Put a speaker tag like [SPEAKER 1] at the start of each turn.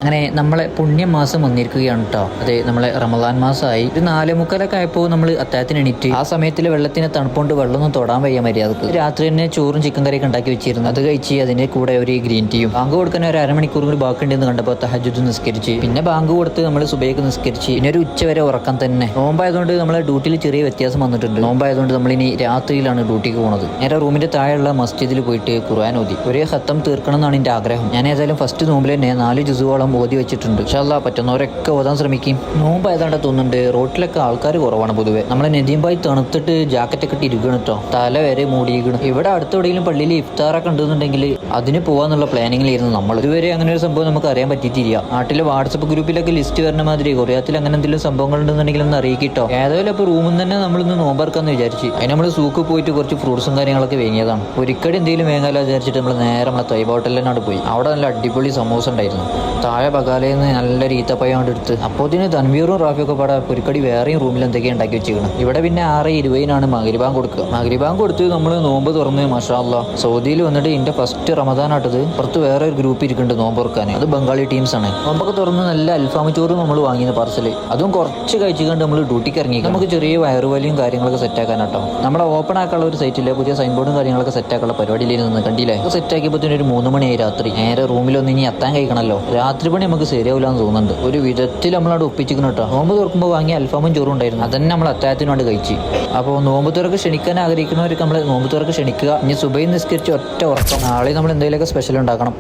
[SPEAKER 1] അങ്ങനെ നമ്മളെ പുണ്യമാസം വന്നിരിക്കുകയാണ് കേട്ടോ. അതെ, നമ്മളെ റമദാൻ മാസമായി. ഒരു 4:45 ആയപ്പോൾ നമ്മൾ അത്താഴത്തിന് എണീറ്റ്. ആ സമയത്തിൽ വെള്ളത്തിന് തണുപ്പുകൊണ്ട് വെള്ളമൊന്നും തൊടാൻ വയ്യ മര്യാദക്ക്. രാത്രി തന്നെ ചോറും ചിക്കൻ കറിയൊക്കെ ഉണ്ടാക്കി വെച്ചിരുന്നു. അത് കഴിച്ച് അതിന്റെ കൂടെ ഒരു ഗ്രീൻ ടീയും. ബാങ്ക് കൊടുക്കാൻ ഒരു അരമണിക്കൂർ കൂടി ബാക്കിയുണ്ടെന്ന് കണ്ടപ്പോൾ തഹജ്ജുദ് നിസ്കരിച്ച്, പിന്നെ ബാങ്ക് കൊടുത്ത് നമ്മൾ സുബൈക്ക് നിസ്കരിച്ച്, പിന്നെ ഒരു ഉച്ച വരെ ഉറക്കം തന്നെ. നോമ്പായതുകൊണ്ട് നമ്മളെ ഡ്യൂട്ടിയിൽ ചെറിയ വ്യത്യാസം വന്നിട്ടുണ്ട്. നോമ്പായതുകൊണ്ട് നമ്മളിനി രാത്രിയിലാണ് ഡ്യൂട്ടിക്ക് പോകുന്നത്. നേരെ റൂമിന്റെ താഴെയുള്ള മസ്ജിദിൽ പോയിട്ട് ഖുർആൻ ഓതി ഒരു ഖത്തം തീർക്കണം എന്നാണ് എൻ്റെ ആഗ്രഹം. ഞാൻ ഏതായാലും ഫസ്റ്റ് നോമ്പിൽ തന്നെ 4 ജുസുകളോളം ഓതി വെച്ചിട്ടുണ്ട്. ഇൻഷാ അല്ലാഹ് പറ്റുന്നവരൊക്കെ ഓതാൻ ശ്രമിക്കും. നോമ്പ് ഏതാണ്ട് തോന്നുന്നുണ്ട്. റോട്ടിലൊക്കെ ആൾക്കാർ കുറവാണ് പൊതുവെ. നമ്മളെ നദീംബായി തണുത്തിട്ട് ജാക്കറ്റൊക്കെ ഇട്ട് ഇരിക്കണം കേട്ടോ. തല വരെ മൂടിയിരിക്കണം. ഇവിടെ അടുത്തെവിടെയെങ്കിലും പള്ളിയിൽ ഇഫ്താറൊക്കെ ഉണ്ടെന്നുണ്ടെങ്കിൽ അതിന് പോകാന്നുള്ള പ്ലാനിങ്ങിലായിരുന്നു നമ്മൾ. ഇതുവരെ അങ്ങനെ ഒരു സംഭവം നമുക്ക് അറിയാൻ പറ്റിയിട്ടില്ല. നാട്ടിലെ വാട്സപ്പ് ഗ്രൂപ്പിലൊക്കെ ലിസ്റ്റ് വരുന്ന മാതിരി കൊറിയാത്തിൽ അങ്ങനെ എന്തെങ്കിലും സംഭവങ്ങൾ ഉണ്ടെന്നുണ്ടെങ്കിൽ ഒന്ന് അറിയിക്കിട്ടോ. ഏതായാലും അപ്പോൾ റൂമിൽ തന്നെ നമ്മളിന്ന് നോമ്പറക്കാന്ന് വിചാരിച്ച് അതിന് നമ്മൾ സൂക്ക് പോയിട്ട് കുറച്ച് ഫ്രൂട്ട്സും കാര്യങ്ങളൊക്കെ വാങ്ങിയതാണ്. ഒരിക്കലും എന്തെങ്കിലും വേങ്ങാലോ വിചാരിച്ചിട്ട് നമ്മൾ നേരെ നമ്മളെ തൈബ ഹോട്ടലിനാണ് പോയി. അവിടെ നല്ല അടിപൊളി സമൂസ ഉണ്ടായിരുന്നു. താഴെ ബഗാലയിൽ നിന്ന് നല്ല ഈത്തപ്പഴം കൊണ്ട് എടുത്ത്. അപ്പോൾ ഇതിന് തൻവീറും റാഫിയൊക്കെ പാടെ പൊരിക്കടി വേറെയും റൂമിൽ എന്തൊക്കെയാണ് ഉണ്ടാക്കി വെച്ചിരിക്കണം. ഇവിടെ പിന്നെ 6:20 മഗ്‌രിബാങ്ക് കൊടുക്കുക. മഗ്‌രിബാങ്ക് കൊടുത്ത് നമ്മൾ നോമ്പ് തുറന്ന് മാഷാ അല്ലാഹ്. സൗദിയിൽ വന്നിട്ട് എൻ്റെ ഫസ്റ്റ് റമദാനാട്ടത്. പുറത്ത് വേറെ ഒരു ഗ്രൂപ്പ് ഇരിക്കുന്നുണ്ട് നോമ്പ് തുറക്കാൻ. അത് ബംഗാളി ടീംസ് ആണ്. നോമ്പൊക്കെ തുറന്ന് നല്ല അൽഫാം ചോറും നമ്മൾ വാങ്ങിയത് പാർസല്. അതും കുറച്ച് കഴിച്ചുകൊണ്ട് നമ്മൾ ഡ്യൂട്ടിക്ക് ഇറങ്ങി. നമുക്ക് ചെറിയ വയറുവലിയും കാര്യങ്ങളൊക്കെ സെറ്റ് ആക്കാനാട്ടോ. നമ്മളെ ഓപ്പൺ ആക്കാനുള്ള ഒരു സൈറ്റില്ല, പുതിയ സൈൻ ബോർഡും കാര്യങ്ങളൊക്കെ സെറ്റ് ആക്കാനുള്ള പരിപാടിയിൽ നിന്ന് കണ്ടില്ലേ. സെറ്റ് ആക്കിയപ്പോൾ ഒരു 3 മണിയായി രാത്രി. നേരെ റൂമിലൊന്നും ഇനി എത്താൻ കഴിക്കണമല്ലോ. രാത്രി പണി നമുക്ക് ശരിയാവില്ലാന്ന് തോന്നുന്നുണ്ട്. ഒരു വിധത്തിൽ നമ്മളവിടെ ഒപ്പിച്ചിരിക്കണം കേട്ടോ. നോമ്പ് തുറക്കുമ്പോൾ വാങ്ങിയ അൽഫാമും ചോറും ഉണ്ടായിരുന്നു. അതന്നെ നമ്മൾ അത്താഴത്തിനോട് കഴിച്ച്. അപ്പോൾ നോമ്പ് തുറക്ക് ക്ഷണിക്കാൻ ആഗ്രഹിക്കുന്നവർക്ക് നമ്മൾ നോമ്പ് തുറക്ക് ക്ഷണിക്കുക. ഇനി സുബൈ നിസ്കരിച്ച് ഒറ്റ ഉറക്കം. നാളെ നമ്മൾ എന്തെങ്കിലുമൊക്കെ സ്പെഷ്യൽ ഉണ്ടാക്കണം.